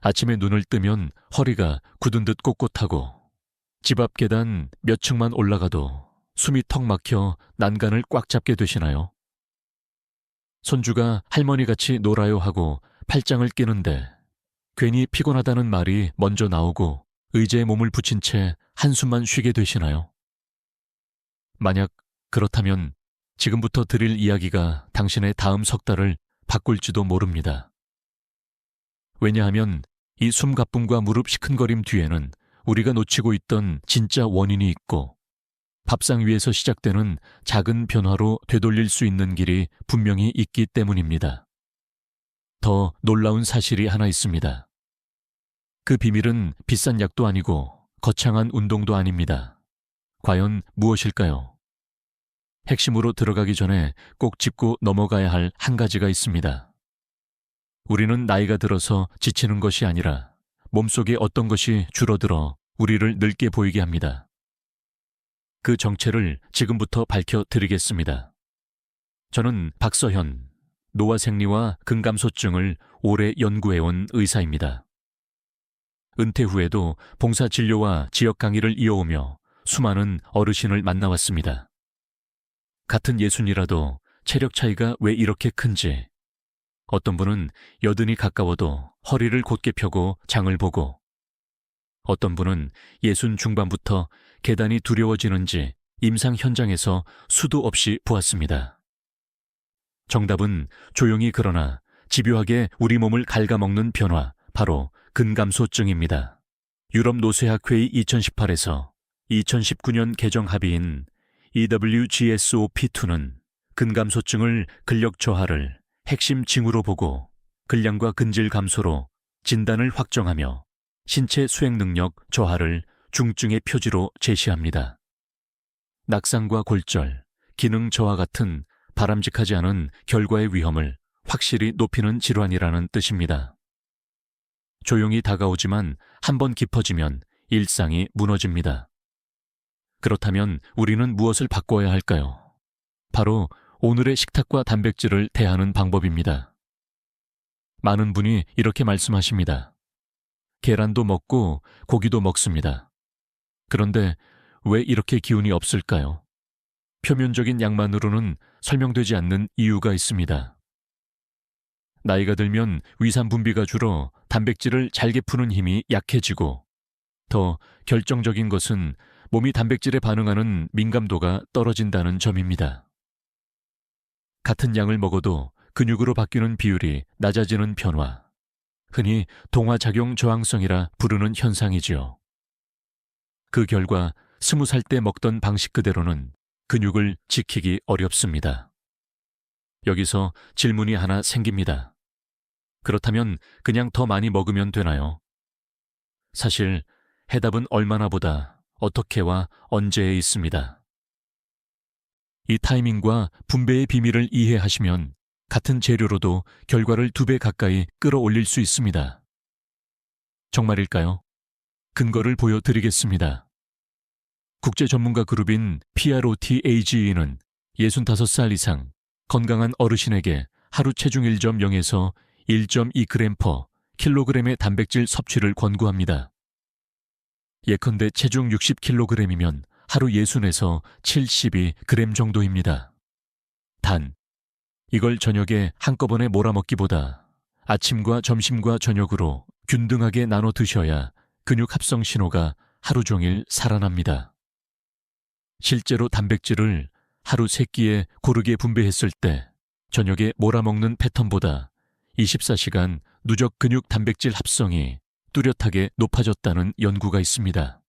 아침에 눈을 뜨면 허리가 굳은 듯 꼿꼿하고 집 앞 계단 몇 층만 올라가도 숨이 턱 막혀 난간을 꽉 잡게 되시나요? 손주가 할머니같이 놀아요 하고 팔짱을 끼는데 괜히 피곤하다는 말이 먼저 나오고 의자에 몸을 붙인 채 한숨만 쉬게 되시나요? 만약 그렇다면 지금부터 드릴 이야기가 당신의 다음 석 달을 바꿀지도 모릅니다. 왜냐하면 이 숨가쁨과 무릎 시큰거림 뒤에는 우리가 놓치고 있던 진짜 원인이 있고 밥상 위에서 시작되는 작은 변화로 되돌릴 수 있는 길이 분명히 있기 때문입니다. 더 놀라운 사실이 하나 있습니다. 그 비밀은 비싼 약도 아니고 거창한 운동도 아닙니다. 과연 무엇일까요? 핵심으로 들어가기 전에 꼭 짚고 넘어가야 할 한 가지가 있습니다. 우리는 나이가 들어서 지치는 것이 아니라 몸속에 어떤 것이 줄어들어 우리를 늙게 보이게 합니다. 그 정체를 지금부터 밝혀드리겠습니다. 저는 박서현, 노화생리와 근감소증을 오래 연구해온 의사입니다. 은퇴 후에도 봉사진료와 지역 강의를 이어오며 수많은 어르신을 만나왔습니다. 같은 예순이라도 체력 차이가 왜 이렇게 큰지, 어떤 분은 80이 가까워도 허리를 곧게 펴고 장을 보고, 어떤 분은 60 중반부터 계단이 두려워지는지 임상 현장에서 수도 없이 보았습니다. 정답은 조용히 그러나 집요하게 우리 몸을 갉아먹는 변화, 바로 근감소증입니다. 유럽 노쇠학회의 2018에서 2019년 개정 합의인 EWGSOP2는 근감소증을 근력 저하를 핵심 징후로 보고 근량과 근질 감소로 진단을 확정하며 신체 수행 능력 저하를 중증의 표지로 제시합니다. 낙상과 골절, 기능 저하 같은 바람직하지 않은 결과의 위험을 확실히 높이는 질환이라는 뜻입니다. 조용히 다가오지만 한번 깊어지면 일상이 무너집니다. 그렇다면 우리는 무엇을 바꿔야 할까요? 바로 오늘의 식탁과 단백질을 대하는 방법입니다. 많은 분이 이렇게 말씀하십니다. 계란도 먹고 고기도 먹습니다. 그런데 왜 이렇게 기운이 없을까요? 표면적인 양만으로는 설명되지 않는 이유가 있습니다. 나이가 들면 위산 분비가 줄어 단백질을 잘게 푸는 힘이 약해지고, 더 결정적인 것은 몸이 단백질에 반응하는 민감도가 떨어진다는 점입니다. 같은 양을 먹어도 근육으로 바뀌는 비율이 낮아지는 변화, 흔히 동화작용 저항성이라 부르는 현상이지요. 그 결과 20살 때 먹던 방식 그대로는 근육을 지키기 어렵습니다. 여기서 질문이 하나 생깁니다. 그렇다면 그냥 더 많이 먹으면 되나요? 사실 해답은 얼마나 보다 어떻게와 언제에 있습니다. 이 타이밍과 분배의 비밀을 이해하시면 같은 재료로도 결과를 2배 가까이 끌어올릴 수 있습니다. 정말일까요? 근거를 보여드리겠습니다. 국제 전문가 그룹인 PROTAGE는 65살 이상 건강한 어르신에게 하루 체중 1.0에서 1.2g/kg의 단백질 섭취를 권고합니다. 예컨대 체중 60kg이면 하루 60에서 72g 정도입니다. 단, 이걸 저녁에 한꺼번에 몰아먹기보다 아침과 점심과 저녁으로 균등하게 나눠 드셔야 근육 합성 신호가 하루 종일 살아납니다. 실제로 단백질을 하루 3끼에 고르게 분배했을 때 저녁에 몰아먹는 패턴보다 24시간 누적 근육 단백질 합성이 뚜렷하게 높아졌다는 연구가 있습니다.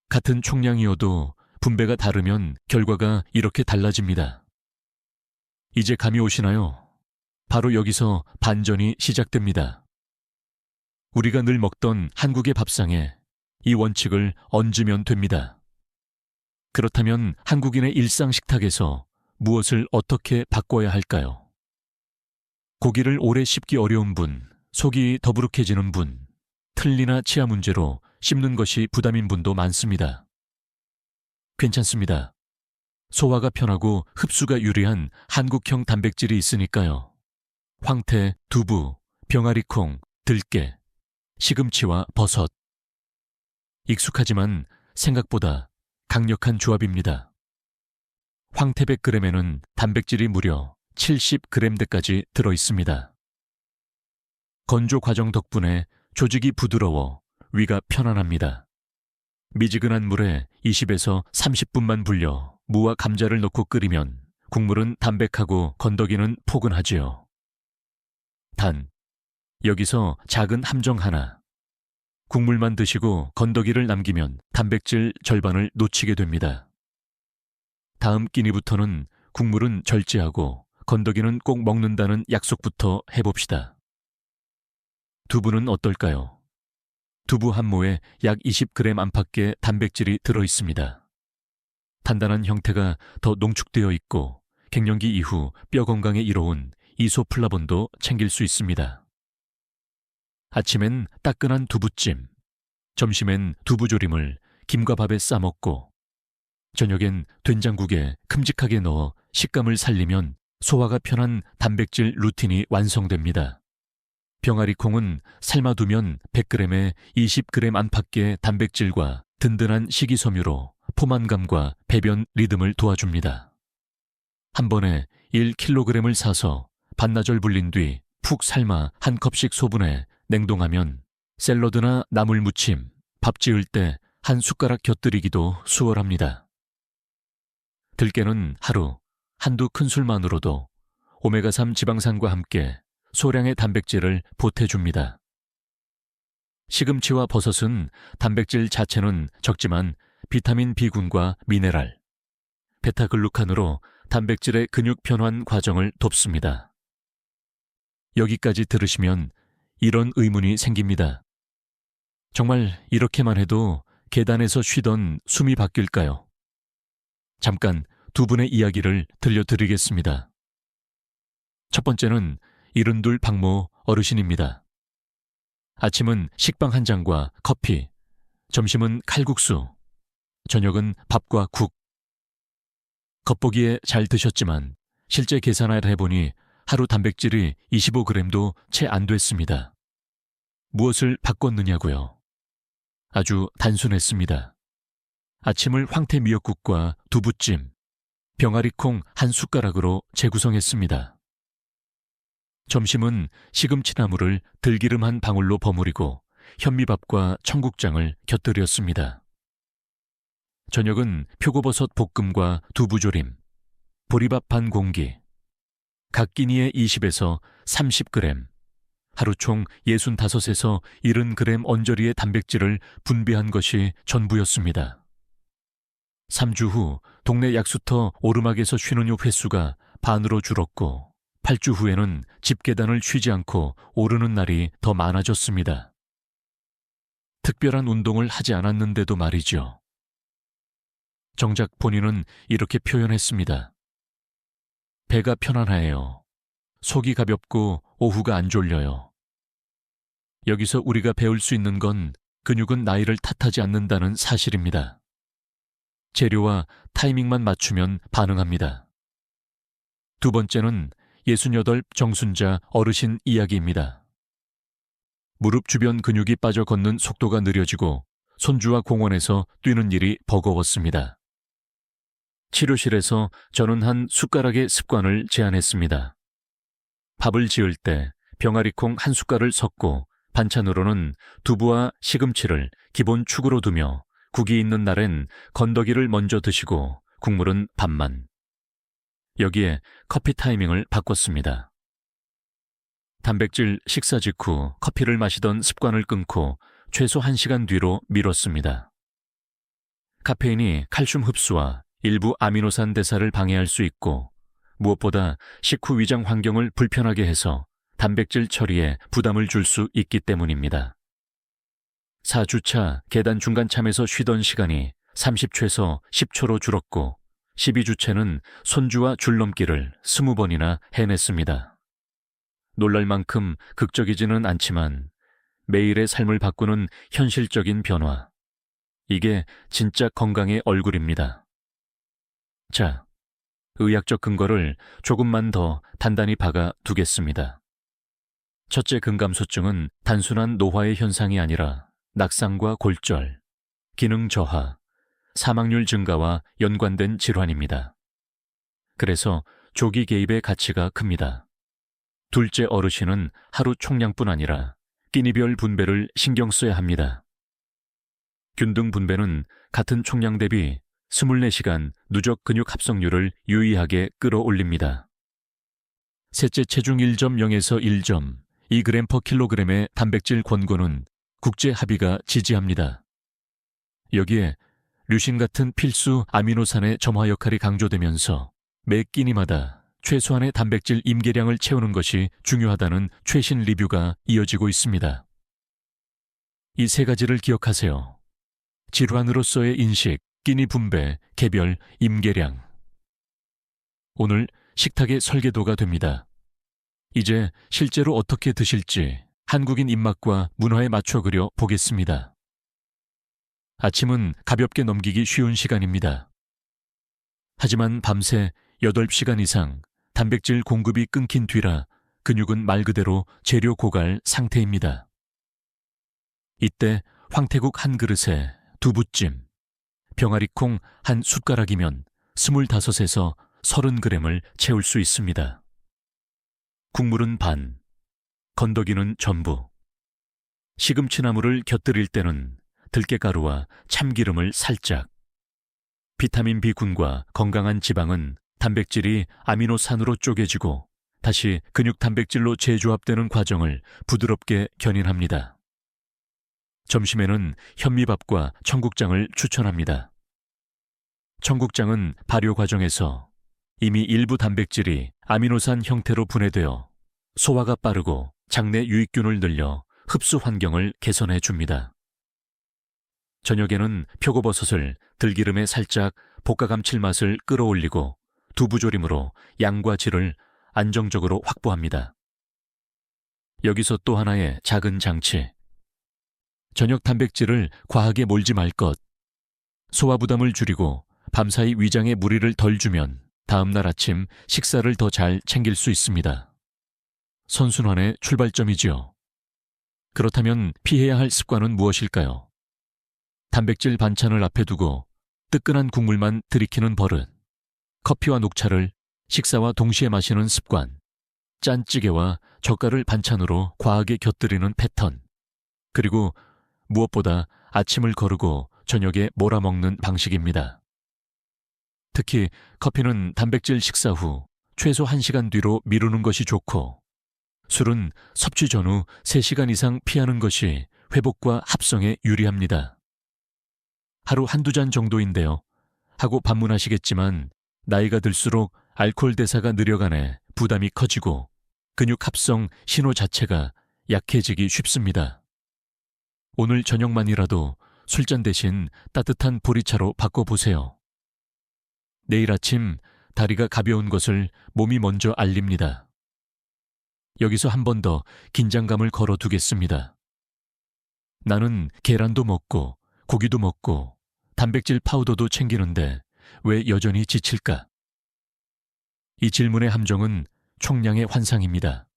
같은 총량이어도 분배가 다르면 결과가 이렇게 달라집니다. 이제 감이 오시나요? 바로 여기서 반전이 시작됩니다. 우리가 늘 먹던 한국의 밥상에 이 원칙을 얹으면 됩니다. 그렇다면 한국인의 일상 식탁에서 무엇을 어떻게 바꿔야 할까요? 고기를 오래 씹기 어려운 분, 속이 더부룩해지는 분, 틀니나 치아 문제로 씹는 것이 부담인 분도 많습니다. 괜찮습니다. 소화가 편하고 흡수가 유리한 한국형 단백질이 있으니까요. 황태, 두부, 병아리콩, 들깨, 시금치와 버섯. 익숙하지만 생각보다 강력한 조합입니다. 황태백 그램에는 단백질이 무려 70g대까지 들어 있습니다. 건조 과정 덕분에 조직이 부드러워 위가 편안합니다. 미지근한 물에 20에서 30분만 불려 무와 감자를 넣고 끓이면 국물은 담백하고 건더기는 포근하지요. 단, 여기서 작은 함정 하나. 국물만 드시고 건더기를 남기면 단백질 절반을 놓치게 됩니다. 다음 끼니부터는 국물은 절제하고 건더기는 꼭 먹는다는 약속부터 해봅시다. 두부는 어떨까요? 두부 한 모에 약 20g 안팎의 단백질이 들어 있습니다. 단단한 형태가 더 농축되어 있고 갱년기 이후 뼈 건강에 이로운 이소플라본도 챙길 수 있습니다. 아침엔 따끈한 두부찜, 점심엔 두부조림을 김과 밥에 싸먹고 저녁엔 된장국에 큼직하게 넣어 식감을 살리면 소화가 편한 단백질 루틴이 완성됩니다. 병아리콩은 삶아두면 100g에 20g 안팎의 단백질과 든든한 식이섬유로 포만감과 배변 리듬을 도와줍니다. 한 번에 1kg을 사서 반나절 불린 뒤 푹 삶아 한 컵씩 소분해 냉동하면 샐러드나 나물 무침, 밥 지을 때 한 숟가락 곁들이기도 수월합니다. 들깨는 하루 한두 큰술만으로도 오메가3 지방산과 함께 소량의 단백질을 보태줍니다. 시금치와 버섯은 단백질 자체는 적지만 비타민 B군과 미네랄, 베타글루칸으로 단백질의 근육 변환 과정을 돕습니다. 여기까지 들으시면 이런 의문이 생깁니다. 정말 이렇게만 해도 계단에서 쉬던 숨이 바뀔까요? 잠깐 두 분의 이야기를 들려드리겠습니다. 첫 번째는 72 박모 어르신입니다. 아침은 식빵 한 장과 커피, 점심은 칼국수, 저녁은 밥과 국. 겉보기에 잘 드셨지만 실제 계산을 해보니 하루 단백질이 25g도 채 안 됐습니다. 무엇을 바꿨느냐고요? 아주 단순했습니다. 아침을 황태 미역국과 두부찜, 병아리콩 한 숟가락으로 재구성했습니다. 점심은 시금치나물을 들기름 한 방울로 버무리고 현미밥과 청국장을 곁들였습니다. 저녁은 표고버섯 볶음과 두부조림, 보리밥 반 공기, 각 끼니에 20에서 30g, 하루 총 65에서 70g 언저리의 단백질을 분비한 것이 전부였습니다. 3주 후 동네 약수터 오르막에서 쉬는 횟수가 반으로 줄었고 8주 후에는 집계단을 쉬지 않고 오르는 날이 더 많아졌습니다. 특별한 운동을 하지 않았는데도 말이죠. 정작 본인은 이렇게 표현했습니다. 배가 편안해요. 속이 가볍고 오후가 안 졸려요. 여기서 우리가 배울 수 있는 건 근육은 나이를 탓하지 않는다는 사실입니다. 재료와 타이밍만 맞추면 반응합니다. 두 번째는 68 정순자 어르신 이야기입니다. 무릎 주변 근육이 빠져 걷는 속도가 느려지고 손주와 공원에서 뛰는 일이 버거웠습니다. 치료실에서 저는 한 숟가락의 습관을 제안했습니다. 밥을 지을 때 병아리콩 한 숟갈을 섞고 반찬으로는 두부와 시금치를 기본 축으로 두며 국이 있는 날엔 건더기를 먼저 드시고 국물은 반만. 여기에 커피 타이밍을 바꿨습니다. 단백질 식사 직후 커피를 마시던 습관을 끊고 최소 1시간 뒤로 미뤘습니다. 카페인이 칼슘 흡수와 일부 아미노산 대사를 방해할 수 있고 무엇보다 식후 위장 환경을 불편하게 해서 단백질 처리에 부담을 줄 수 있기 때문입니다. 4주차 계단 중간참에서 쉬던 시간이 30초에서 10초로 줄었고 12주째는 손주와 줄넘기를 20번이나 해냈습니다. 놀랄 만큼 극적이지는 않지만 매일의 삶을 바꾸는 현실적인 변화. 이게 진짜 건강의 얼굴입니다. 자, 의학적 근거를 조금만 더 단단히 박아 두겠습니다. 첫째 근감소증은 단순한 노화의 현상이 아니라 낙상과 골절, 기능 저하, 사망률 증가와 연관된 질환입니다. 그래서 조기 개입의 가치가 큽니다. 둘째, 어르신은 하루 총량뿐 아니라 끼니별 분배를 신경 써야 합니다. 균등 분배는 같은 총량 대비 24시간 누적 근육 합성률을 유의하게 끌어올립니다. 셋째, 체중 1.0에서 1.2g/kg의 단백질 권고는 국제 합의가 지지합니다. 여기에 류신 같은 필수 아미노산의 점화 역할이 강조되면서 매 끼니마다 최소한의 단백질 임계량을 채우는 것이 중요하다는 최신 리뷰가 이어지고 있습니다. 이 세 가지를 기억하세요. 질환으로서의 인식, 끼니 분배, 개별, 임계량. 오늘 식탁의 설계도가 됩니다. 이제 실제로 어떻게 드실지 한국인 입맛과 문화에 맞춰 그려 보겠습니다. 아침은 가볍게 넘기기 쉬운 시간입니다. 하지만 밤새 8시간 이상 단백질 공급이 끊긴 뒤라 근육은 말 그대로 재료 고갈 상태입니다. 이때 황태국 한 그릇에 두부찜, 병아리콩 한 숟가락이면 25에서 30g을 채울 수 있습니다. 국물은 반, 건더기는 전부. 시금치나물을 곁들일 때는 들깨가루와 참기름을 살짝. 비타민 B군과 건강한 지방은 단백질이 아미노산으로 쪼개지고 다시 근육 단백질로 재조합되는 과정을 부드럽게 견인합니다. 점심에는 현미밥과 청국장을 추천합니다. 청국장은 발효 과정에서 이미 일부 단백질이 아미노산 형태로 분해되어 소화가 빠르고 장내 유익균을 늘려 흡수 환경을 개선해 줍니다. 저녁에는 표고버섯을 들기름에 살짝 볶아 감칠맛을 끌어올리고 두부조림으로 양과 질을 안정적으로 확보합니다. 여기서 또 하나의 작은 장치. 저녁 단백질을 과하게 몰지 말 것. 소화 부담을 줄이고 밤사이 위장에 무리를 덜 주면 다음날 아침 식사를 더 잘 챙길 수 있습니다. 선순환의 출발점이지요. 그렇다면 피해야 할 습관은 무엇일까요? 단백질 반찬을 앞에 두고 뜨끈한 국물만 들이키는 버릇, 커피와 녹차를 식사와 동시에 마시는 습관, 짠찌개와 젓갈을 반찬으로 과하게 곁들이는 패턴, 그리고 무엇보다 아침을 거르고 저녁에 몰아먹는 방식입니다. 특히 커피는 단백질 식사 후 최소 1시간 뒤로 미루는 것이 좋고 술은 섭취 전후 3시간 이상 피하는 것이 회복과 합성에 유리합니다. 하루 한두 잔 정도인데요. 하고 반문하시겠지만 나이가 들수록 알코올 대사가 느려가네 부담이 커지고 근육 합성 신호 자체가 약해지기 쉽습니다. 오늘 저녁만이라도 술잔 대신 따뜻한 보리차로 바꿔보세요. 내일 아침 다리가 가벼운 것을 몸이 먼저 알립니다. 여기서 한 번 더 긴장감을 걸어두겠습니다. 나는 계란도 먹고 고기도 먹고 단백질 파우더도 챙기는데 왜 여전히 지칠까? 이 질문의 함정은 총량의 환상입니다.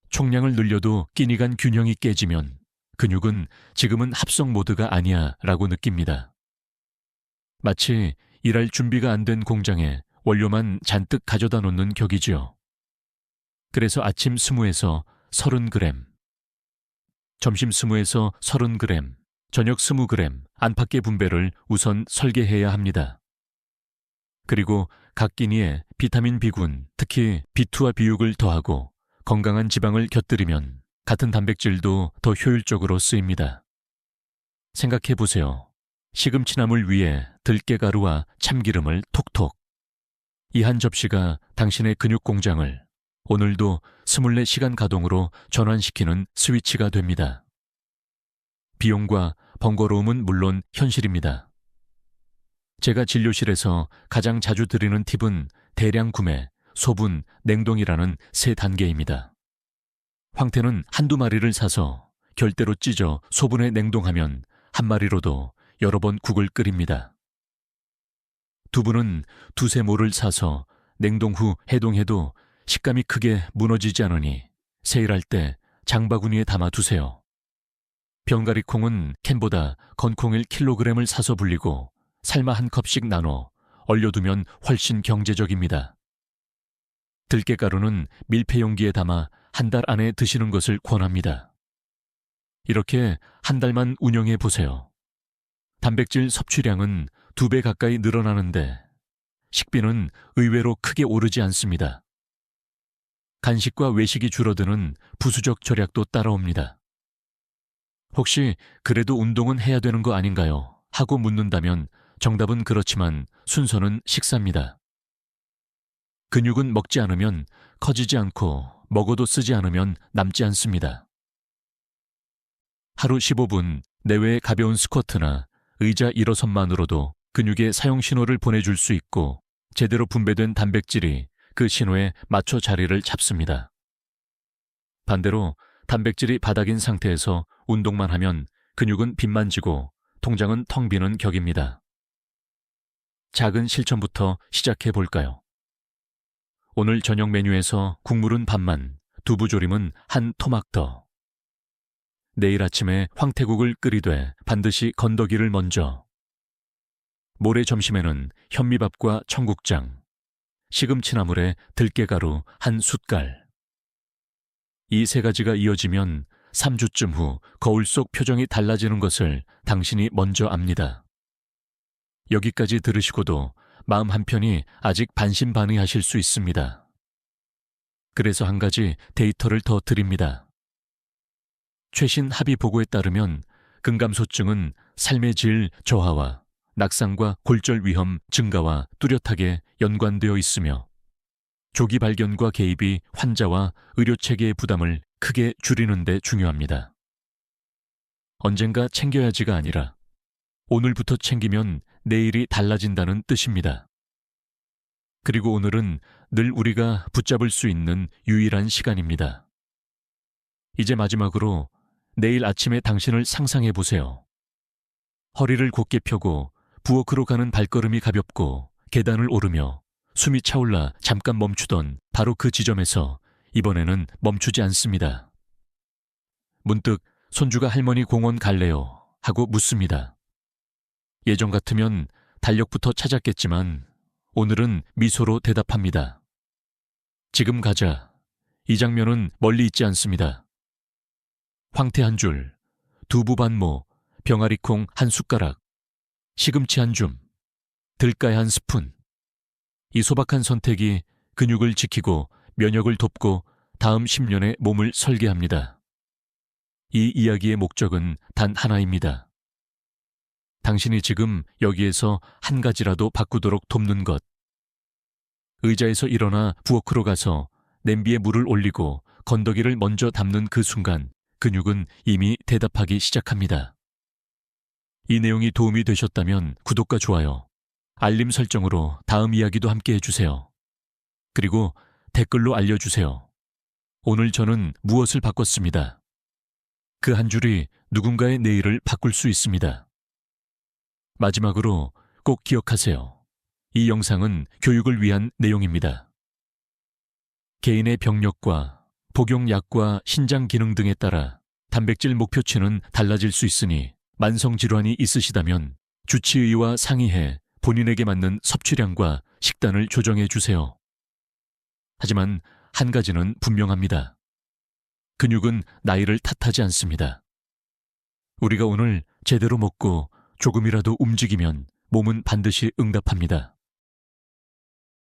총량을 늘려도 끼니 간 균형이 깨지면 근육은 지금은 합성 모드가 아니야 라고 느낍니다. 마치 일할 준비가 안 된 공장에 원료만 잔뜩 가져다 놓는 격이지요. 그래서 아침 20에서 30g, 점심 20에서 30g, 저녁 20g 안팎의 분배를 우선 설계해야 합니다. 그리고 각 끼니에 비타민 B군, 특히 B2와 B6을 더하고 건강한 지방을 곁들이면 같은 단백질도 더 효율적으로 쓰입니다. 생각해 보세요. 시금치나물 위에 들깨가루와 참기름을 톡톡. 이 한 접시가 당신의 근육 공장을 오늘도 24시간 가동으로 전환시키는 스위치가 됩니다. 비용과 번거로움은 물론 현실입니다. 제가 진료실에서 가장 자주 드리는 팁은 대량 구매, 소분, 냉동이라는 3단계입니다. 황태는 한두 마리를 사서 결대로 찢어 소분해 냉동하면 한 마리로도 여러 번 국을 끓입니다. 두부는 2-3모를 사서 냉동 후 해동해도 식감이 크게 무너지지 않으니 세일할 때 장바구니에 담아 두세요. 병가리콩은 캔보다 건콩 1kg을 사서 불리고 삶아 한 컵씩 나눠 얼려두면 훨씬 경제적입니다. 들깨가루는 밀폐 용기에 담아 한 달 안에 드시는 것을 권합니다. 이렇게 한 달만 운영해 보세요. 단백질 섭취량은 2배 가까이 늘어나는데 식비는 의외로 크게 오르지 않습니다. 간식과 외식이 줄어드는 부수적 절약도 따라옵니다. 혹시 그래도 운동은 해야 되는 거 아닌가요? 하고 묻는다면 정답은 그렇지만 순서는 식사입니다. 근육은 먹지 않으면 커지지 않고 먹어도 쓰지 않으면 남지 않습니다. 하루 15분 내외의 가벼운 스쿼트나 의자 일어선만으로도 근육에 사용 신호를 보내줄 수 있고 제대로 분배된 단백질이 그 신호에 맞춰 자리를 잡습니다. 반대로 단백질이 바닥인 상태에서 운동만 하면 근육은 빈만지고 통장은 텅 비는 격입니다. 작은 실천부터 시작해 볼까요? 오늘 저녁 메뉴에서 국물은 반만, 두부조림은 한 토막 더. 내일 아침에 황태국을 끓이되 반드시 건더기를 먼저. 모레 점심에는 현미밥과 청국장, 시금치나물에 들깨가루 한 숟갈. 이 3가지가 이어지면 3주쯤 후 거울 속 표정이 달라지는 것을 당신이 먼저 압니다. 여기까지 들으시고도 마음 한편이 아직 반신반의하실 수 있습니다. 그래서 한 가지 데이터를 더 드립니다. 최신 합의 보고에 따르면 근감소증은 삶의 질 저하와 낙상과 골절 위험 증가와 뚜렷하게 연관되어 있으며 조기 발견과 개입이 환자와 의료체계의 부담을 크게 줄이는 데 중요합니다. 언젠가 챙겨야지가 아니라 오늘부터 챙기면 내일이 달라진다는 뜻입니다. 그리고 오늘은 늘 우리가 붙잡을 수 있는 유일한 시간입니다. 이제 마지막으로 내일 아침에 당신을 상상해 보세요. 허리를 곧게 펴고 부엌으로 가는 발걸음이 가볍고 계단을 오르며 숨이 차올라 잠깐 멈추던 바로 그 지점에서 이번에는 멈추지 않습니다. 문득 손주가 할머니 공원 갈래요? 하고 묻습니다. 예전 같으면 달력부터 찾았겠지만 오늘은 미소로 대답합니다. 지금 가자. 이 장면은 멀리 있지 않습니다. 황태 한 줄, 두부 반모, 병아리콩 한 숟가락, 시금치 한 줌, 들깨 한 스푼. 이 소박한 선택이 근육을 지키고 면역을 돕고 다음 10년의 몸을 설계합니다. 이 이야기의 목적은 단 하나입니다. 당신이 지금 여기에서 한 가지라도 바꾸도록 돕는 것. 의자에서 일어나 부엌으로 가서 냄비에 물을 올리고 건더기를 먼저 담는 그 순간 근육은 이미 대답하기 시작합니다. 이 내용이 도움이 되셨다면 구독과 좋아요, 알림 설정으로 다음 이야기도 함께 해주세요. 그리고 댓글로 알려주세요. 오늘 저는 무엇을 바꿨습니다. 그 한 줄이 누군가의 내일을 바꿀 수 있습니다. 마지막으로 꼭 기억하세요. 이 영상은 교육을 위한 내용입니다. 개인의 병력과 복용약과 신장 기능 등에 따라 단백질 목표치는 달라질 수 있으니 만성질환이 있으시다면 주치의와 상의해 본인에게 맞는 섭취량과 식단을 조정해 주세요. 하지만 한 가지는 분명합니다. 근육은 나이를 탓하지 않습니다. 우리가 오늘 제대로 먹고 조금이라도 움직이면 몸은 반드시 응답합니다.